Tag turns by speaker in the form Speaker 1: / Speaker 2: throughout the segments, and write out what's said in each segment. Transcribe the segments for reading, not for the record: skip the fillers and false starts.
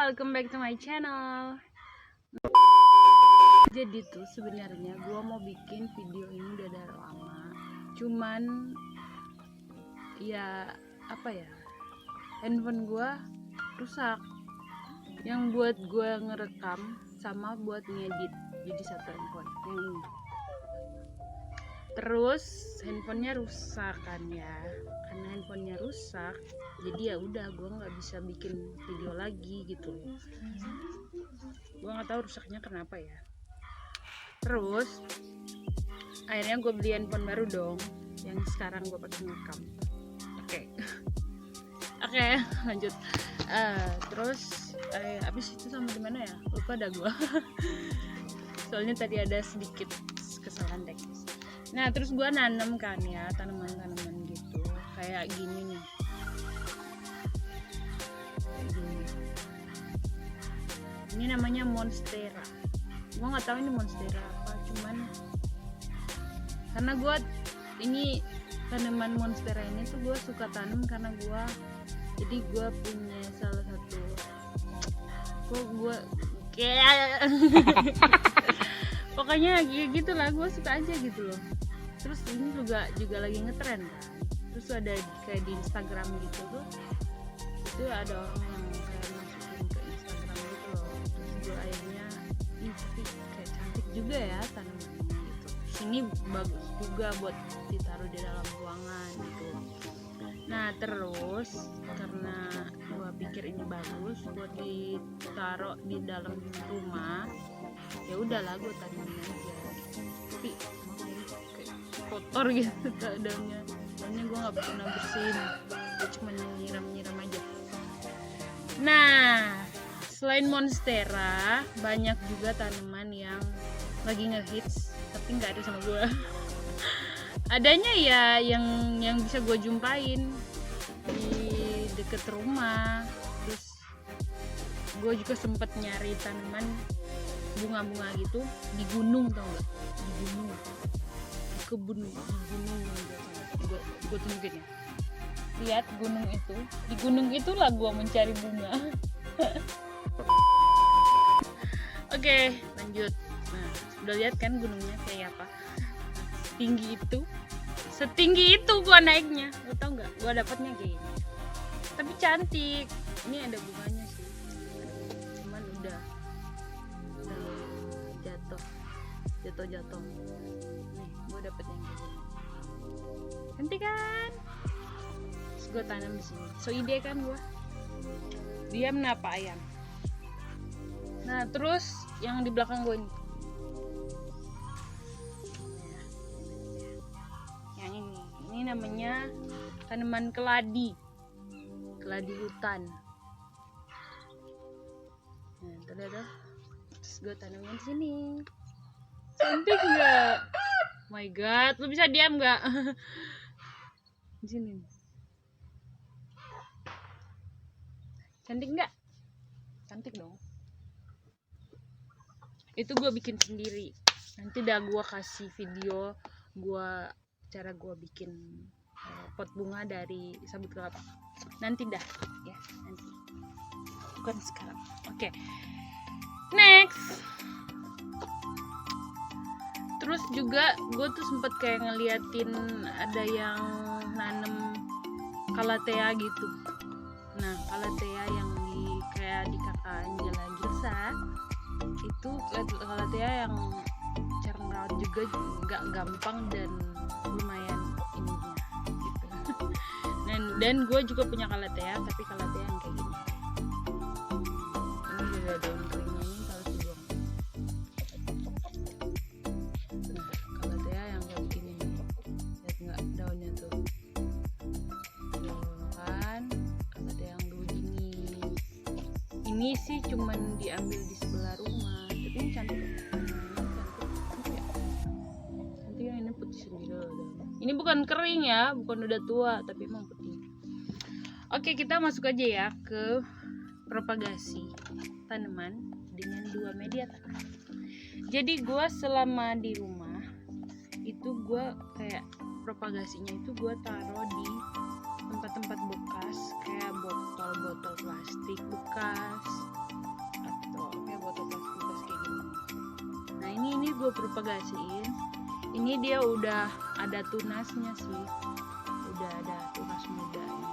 Speaker 1: welcome back to my channel. Jadi tuh sebenarnya gua mau bikin video ini udah dari lama. Cuman ya apa ya? Handphone gua rusak. Yang buat gua ngerekam sama buat ngedit. Jadi satu handphone yang ini. Terus handphonenya rusak kan ya, karena handphonenya rusak jadi ya udah gue nggak bisa bikin video lagi gitu. Gue nggak tahu rusaknya kenapa ya. Terus akhirnya gue beli handphone baru dong, yang sekarang gue pakai ngerekam. Oke, lanjut. Terus abis itu sama gimana ya, lupa dah gue. Soalnya tadi ada sedikit kesalahan teknis. Nah terus gue nanam kan ya, tanaman-tanaman gitu kayak gini nih, kayak gini. Ini namanya monstera. Gue nggak tahu ini monstera apa, cuman karena gue ini tanaman monstera ini tuh gue suka tanam karena jadi gue punya salah satu kayak pokoknya gitu lah, gue suka aja gitu loh. Terus ini juga lagi ngetren kan, terus ada kayak di Instagram gitu tuh, itu ada orang yang kayak masukin ke Instagram gitu loh. Terus gue akhirnya kayak cantik juga ya tanamannya gitu. Ini bagus juga buat ditaruh di dalam ruangan gitu. Nah terus karena gue pikir ini bagus buat ditaruh di dalam rumah, ya udahlah gue tanamin aja. Tapi kotor gitu daunnya, soalnya gue nggak pernah bersihin, gue cuma nyiram aja. Nah selain monstera banyak juga tanaman yang lagi ngehits tapi nggak ada sama gue. Adanya ya yang bisa gue jumpain di deket rumah. Terus gue juga sempet nyari tanaman bunga-bunga gitu di gunung, tau gak? Di gunung, di kebun, di gunung. Gue tunjukin ya, lihat gunung itu, di gunung itulah gue mencari bunga. Oke, lanjut. Nah udah lihat kan gunungnya kayak apa, setinggi itu gue naiknya. Lo tau nggak gue dapatnya kayak gini, tapi cantik. Ini ada bunganya sih, cuman udah jatuh. Nih gue dapet yang kayak gini, cantik kan? Terus gue tanam di sini. So ide kan gue, dia menapa ayam. Nah terus yang di belakang gue ini namanya tanaman keladi hutan. Nah terlihat tuh, terus gue tanamin di sini. Cantik nggak? My God, lu bisa diam nggak? Di sini. Cantik nggak? Cantik dong. Itu gue bikin sendiri. Nanti dah gue kasih video cara gue bikin pot bunga dari sabut kelapa. Nanti dah ya, nanti. Bukan sekarang. Oke. Next. Terus juga gue tuh sempet kayak ngeliatin ada yang nanem calathea gitu. Nah calathea yang kayak di kakak Angela Gilsa itu calathea yang cara ngerawat juga nggak gampang dan lumayan ininya gitu. dan gue juga punya calathea, tapi calathea yang kayak gini. Ini juga daun keringnya ini harus dibuang. Nah calathea yang kayak begini nih, lihat nggak daunnya tuh kan? Calathea yang begini ini sih cuman diambil di sebelah rumah, tapi ini cantik. Ini bukan kering ya, bukan udah tua, tapi emang putih. Oke, kita masuk aja ya ke propagasi tanaman dengan 2 media tanam. Jadi gue selama di rumah itu gue kayak propagasinya itu gue taruh di tempat-tempat bekas, kayak botol-botol plastik bekas, gue propagasiin. Ini dia udah ada tunasnya sih, udah ada tunas mudanya.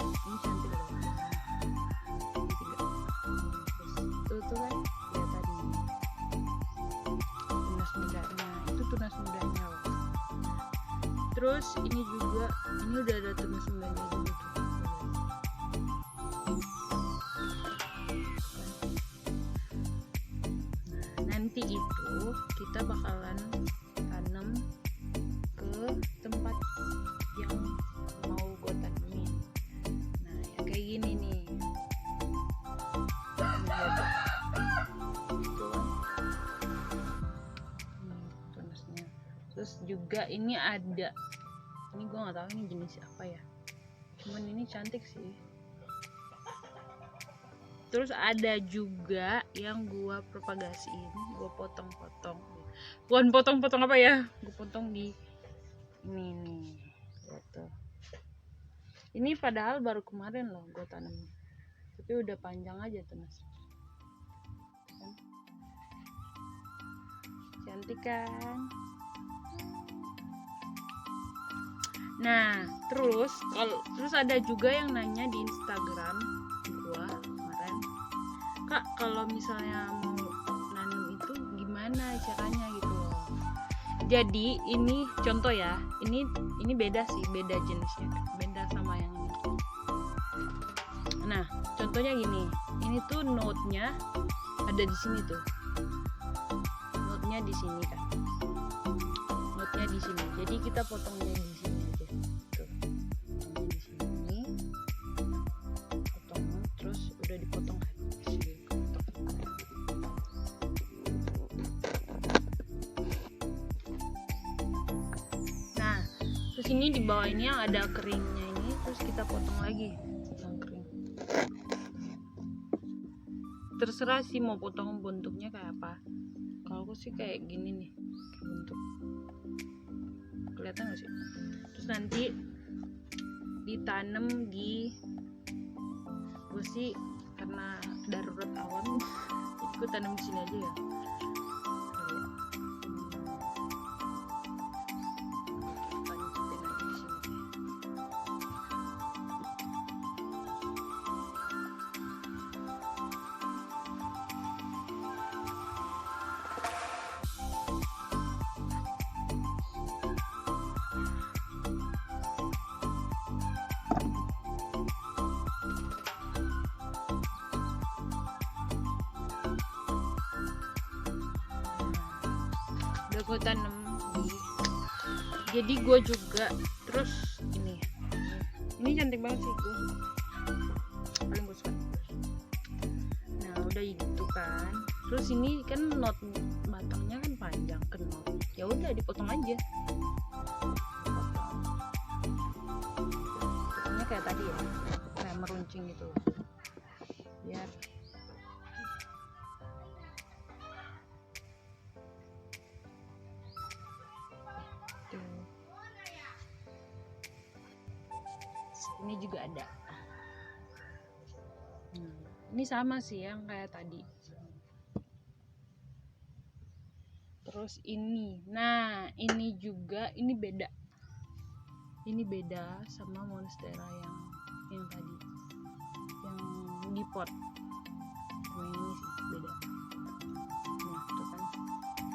Speaker 1: Ini cantik loh. Tuh kan lihat tadi tunas mudanya, itu tunas mudanya loh. Terus ini juga, ini udah ada tunas mudanya juga tuh. Nanti itu kita bakalan tanam ke tempat yang mau gue tanemin. Nah yang kayak gini nih, tunasnya. Terus juga ini ada, ini gue nggak tahu ini jenis apa ya, cuman ini cantik sih. Terus ada juga yang gua propagasiin, gua potong-potong. Bukan potong-potong apa ya? Gua potong di ini nih. Gitu. Ini padahal baru kemarin loh gua tanam. Tapi udah panjang aja tunas. Kan? Cantik kan? Nah, terus ada juga yang nanya di Instagram gua kemarin, Kak, kalau misalnya mau nanam itu gimana caranya gitu loh. Jadi ini contoh ya, ini beda sih, beda jenisnya, beda sama yang ini. Nah, contohnya gini, ini tuh note-nya ada di sini tuh, note-nya di sini kan, note-nya di sini. Jadi kita potongnya di sini aja, tuh, potongnya di sini, potong, terus udah dipotong kan. Terus ini di bawah ini yang ada keringnya ini, terus kita potong lagi yang kering. Terserah sih mau potong bentuknya kayak apa. Kalau aku sih kayak gini nih, bentuk. Kelihatan gak sih? Terus nanti ditanam di, gue sih karena darurat awan, gue tanam di sini aja ya. Udah gue tanam jadi gue juga. Terus ini cantik banget sih, gue paling gue suka. Nah udah gitu kan, terus ini kan not batangnya kan panjang ke not, ya udah dipotong aja, potongnya kayak tadi ya, kayak meruncing gitu biar ini juga ada. Ini sama sih yang kayak tadi. Terus ini, nah ini juga, ini beda. Ini beda sama monstera yang tadi, yang di pot. Yang ini sih beda. Nah tuh kan,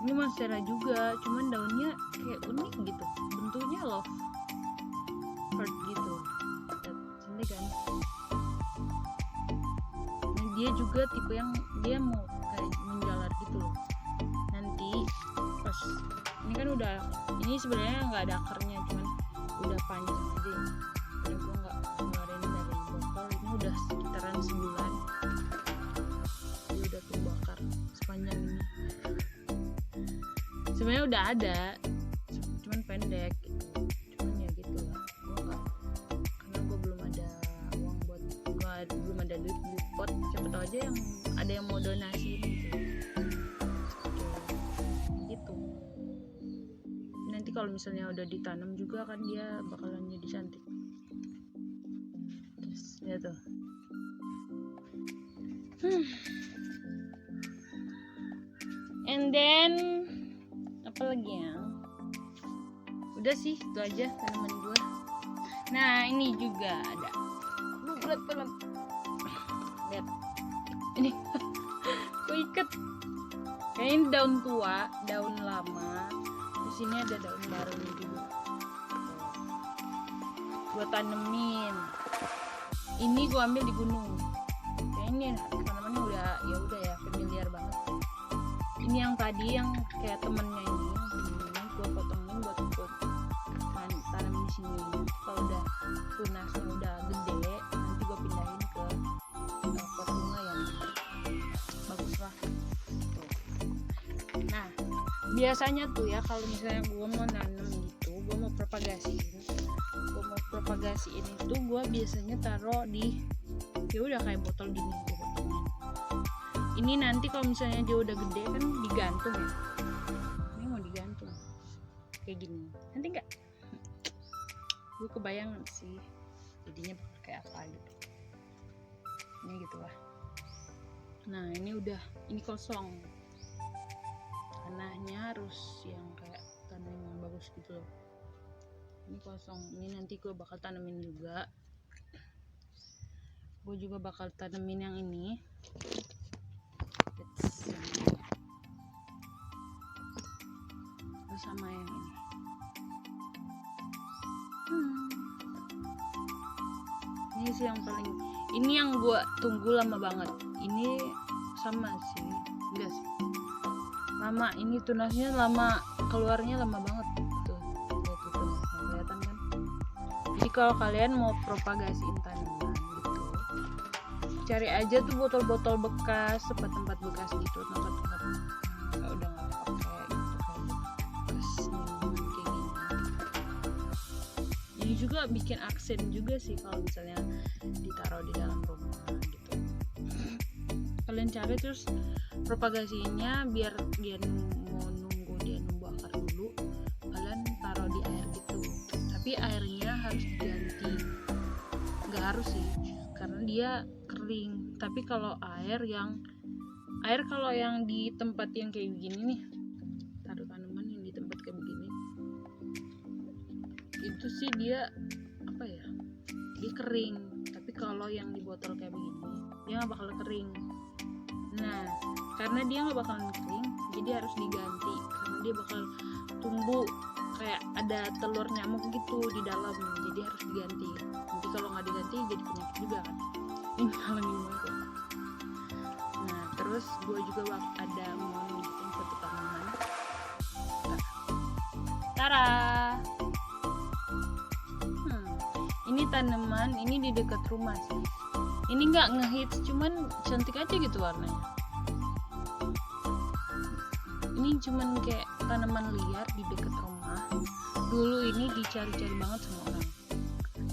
Speaker 1: ini monstera juga, cuman daunnya kayak unik gitu, bentuknya love heart gitu. Cantik kan? Nah, dia juga tipe yang dia mau kayak menjalar gitu loh. Nanti pas ini kan udah, ini sebenarnya nggak ada akarnya, cuman udah panjang aja ya. Jadi gue nggak ngeluarin dari botol. Ini udah sekitaran sebulan, dia udah terbakar sepanjang ini. Sebenarnya udah ada, cuman pendek gitu. Cuman ya gitu lah, gue nggak, karena gue belum ada uang buat, belum ada duit beli pot. Siapa tahu aja yang ada yang mau donasi gitu. Nanti kalau misalnya udah ditanam juga kan dia bakalan jadi cantik. Terus ya tuh, then apa lagi ya, udah sih itu aja tanaman gue. Nah ini juga ada berat banget, lihat ini gue ikat kayak ini daun tua, daun lama, di sini ada daun baru juga gue tanemin. Ini gue ambil di gunung, kayak ini tanamannya udah ya familiar banget. Ini yang tadi yang kayak temennya ini gue potongin buat tanam di sini. Kalau udah tunasnya udah gede, nanti gue pindahin ke pot bunga yang bagus lah. Nah biasanya tuh ya kalau misalnya gue mau nanam gitu, gue mau propagasiin itu gue biasanya taruh di ya udah kayak botol gini gue potongin. Ini nanti kalau misalnya dia udah gede kan digantung ya, ini mau digantung kayak gini, nanti enggak gue kebayang sih jadinya bakal kayak apa gitu, ini gitu lah. Nah ini udah, ini kosong, tanahnya harus yang kayak tanah yang bagus gitu loh. Ini kosong, ini nanti gue bakal tanemin juga. Gue juga bakal tanemin yang ini. Sama yang ini. Ini sih yang paling, ini yang gue tunggu lama banget. Ini sama sih, enggak sih. Lama, ini tunasnya lama, keluarnya lama banget. Jadi kalau kalian mau propagasiin tanaman gitu, cari aja tuh botol-botol bekas, tempat-tempat bekas gitu, tempat-tempat udah nggak pakai gitu, kayak bekas minuman kayak gini. Ini juga bikin aksen juga sih kalau misalnya ditaruh di dalam rumah gitu. Kalian cari terus propagasinya biar dia mau nunggu akar dulu, kalian taruh di air gitu. Tapi airnya harus diganti, nggak harus sih karena dia kering. Tapi kalau air kalau yang di tempat yang kayak begini nih, taruh tanaman yang di tempat kayak begini itu sih dia apa ya, dia kering. Tapi kalau yang di botol kayak begini dia nggak bakal kering. Nah karena dia nggak bakalan kering, jadi harus diganti karena dia bakal tumbuh kayak ada telur nyamuk gitu di dalam, jadi harus diganti. Nanti kalau nggak diganti jadi penyakit juga kan, ini ngalamin banget. Nah terus gue juga ada mau nunjukin satu tanaman. Tara, ini tanaman, ini di dekat rumah sih. Ini nggak ngehits, cuman cantik aja gitu warnanya. Ini cuman kayak tanaman liar di dekat rumah. Dulu ini dicari-cari banget sama orang.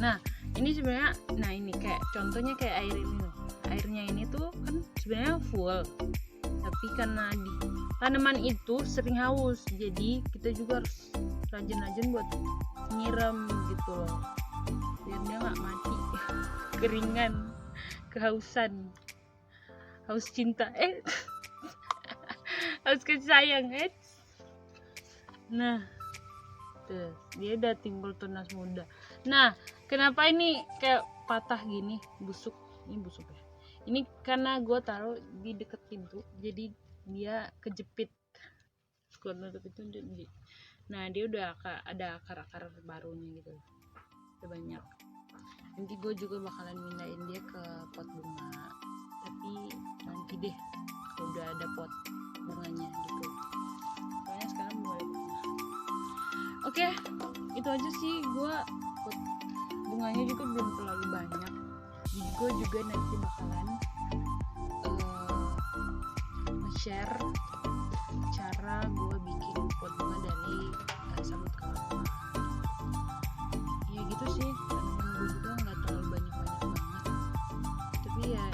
Speaker 1: Nah ini sebenarnya, nah ini kayak contohnya kayak air ini loh. Airnya ini tuh kan sebenarnya full, tapi karena di tanaman itu sering haus, jadi kita juga harus rajin-rajin buat nyiram gitu loh, biar dia nggak mati keringan, kehausan, haus cinta haus kasih sayang Nah tuh dia udah timbul tunas muda. Nah kenapa ini kayak patah gini, busuk, ini busuk ya, ini karena gue taruh di deket pintu, jadi dia kejepit. Gue nutup itu jadi, nah dia udah ada akar-akar barunya gitu, udah banyak. Nanti gue juga bakalan pindahin dia ke pot bunga, tapi nanti deh kalau udah ada pot bunganya gitu. Soalnya sekarang mulai bunga. Oke, itu aja sih. Gue pot bunganya juga belum terlalu banyak, jadi gue juga nanti bakalan share cara gue bikin pot bunga dari sabut kelapa. Ya gitu sih, tanaman gue juga nggak terlalu banyak-banyak banget, tapi ya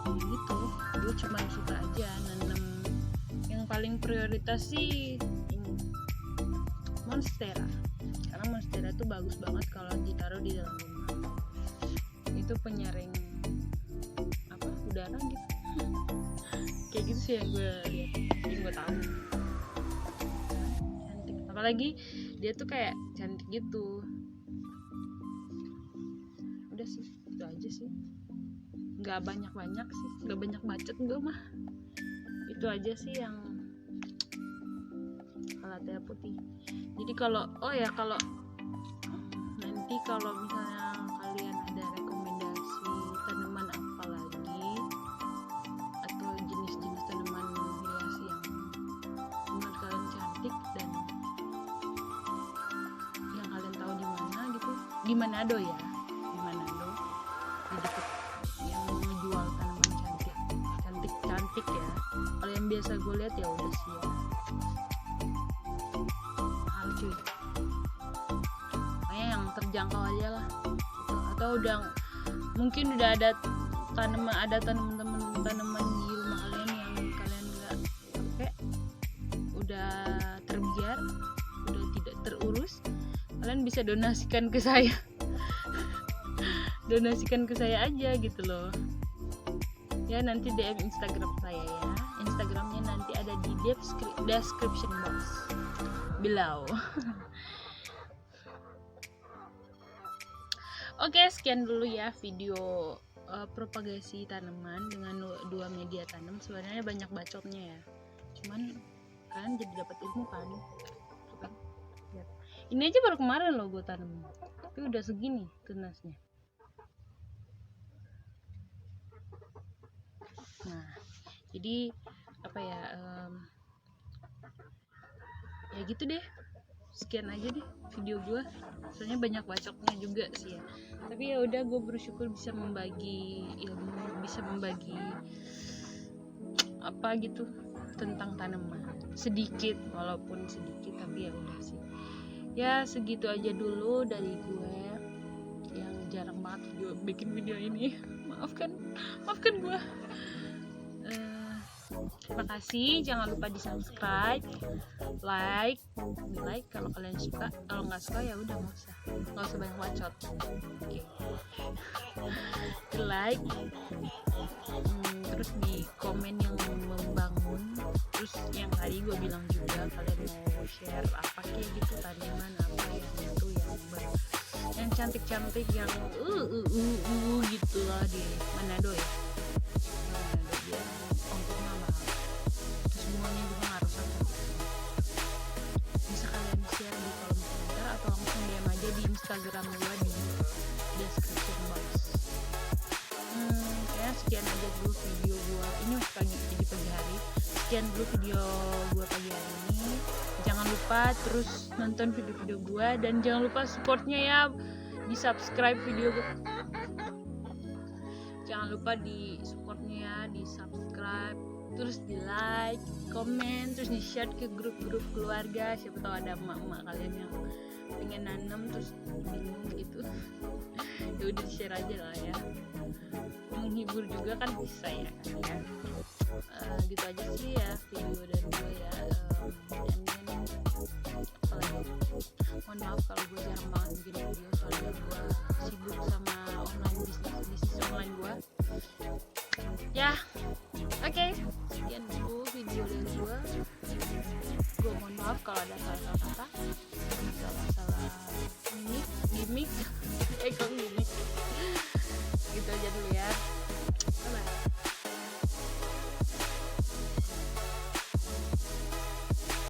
Speaker 1: gitu, gue cuma suka aja nanam. Yang paling prioritas sih ini monstera, karena monstera tuh bagus banget kalau ditaruh di dalam rumah. Itu penyaring udara gitu kayak gitu sih yang gue lihat, yang gue tahu. apalagi dia tuh kayak cantik gitu. Udah sih, itu aja sih, nggak banyak sih, nggak banyak bacot gue mah. Itu aja sih yang Calathea putih. Jadi kalau nanti kalau misalnya kalian ada rekomendasi tanaman apa lagi atau jenis-jenis tanaman hias yang menurut kalian cantik dan yang kalian tahu di mana gitu, di Manado ya, di Manado, di dekat yang menjual tanaman cantik ya. Kalau yang biasa gue lihat ya udah sih ya mahal cuy, makanya yang terjangkau aja lah gitu. Atau mungkin udah ada tanaman di rumah kalian yang kalian nggak pakai, udah terbiar, udah tidak terurus, kalian bisa donasikan ke saya donasikan ke saya aja gitu loh ya. Nanti DM Instagram saya ya, Instagramnya nanti ada di description box below. Oke, sekian dulu ya video propagasi tanaman dengan dua media tanam. Sebenarnya banyak bacotnya ya, cuman kalian jadi dapat ilmu kan. Lihat. Ini aja baru kemarin loh gue tanam, tapi udah segini tunasnya. Nah, jadi apa ya, ya gitu deh. Sekian aja deh video gue. Soalnya banyak bacotnya juga sih ya. Tapi ya udah, gue bersyukur bisa membagi ilmu, bisa membagi apa gitu tentang tanaman. Sedikit, walaupun sedikit, tapi ya udah sih. Ya segitu aja dulu dari gue yang jarang banget bikin video ini. Maafkan gue. Terima kasih, jangan lupa di subscribe, like kalau kalian suka. Kalau nggak suka ya udah nggak usah banyak bacot. Oke. Di like, terus di komen yang membangun. Terus yang tadi gue bilang juga, kalian mau share apa kayak gitu, tanaman apa yang itu yang cantik-cantik yang gitu lah di Manado ya. Semuanya juga harus bisa kalian share di kolom komentar atau langsung DM aja di Instagram gue di description box. Ya sekian aja dulu video gue ini, masih pagi hari. Sekian dulu video gue pagi hari ini. Jangan lupa terus nonton video-video gue, dan jangan lupa supportnya ya, di subscribe video gue. Jangan lupa di supportnya ya, di subscribe, terus di like, komen, terus di share ke grup-grup keluarga. Siapa tahu ada emak-emak kalian yang pengen nanam terus bingung gitu. Ya udah di share aja lah ya, menghibur juga kan bisa ya. Gitu aja sih ya video dari gue ya. Mohon maaf kalau gue jarang banget bikin video, soalnya gue sibuk sama bisnis online gue ya.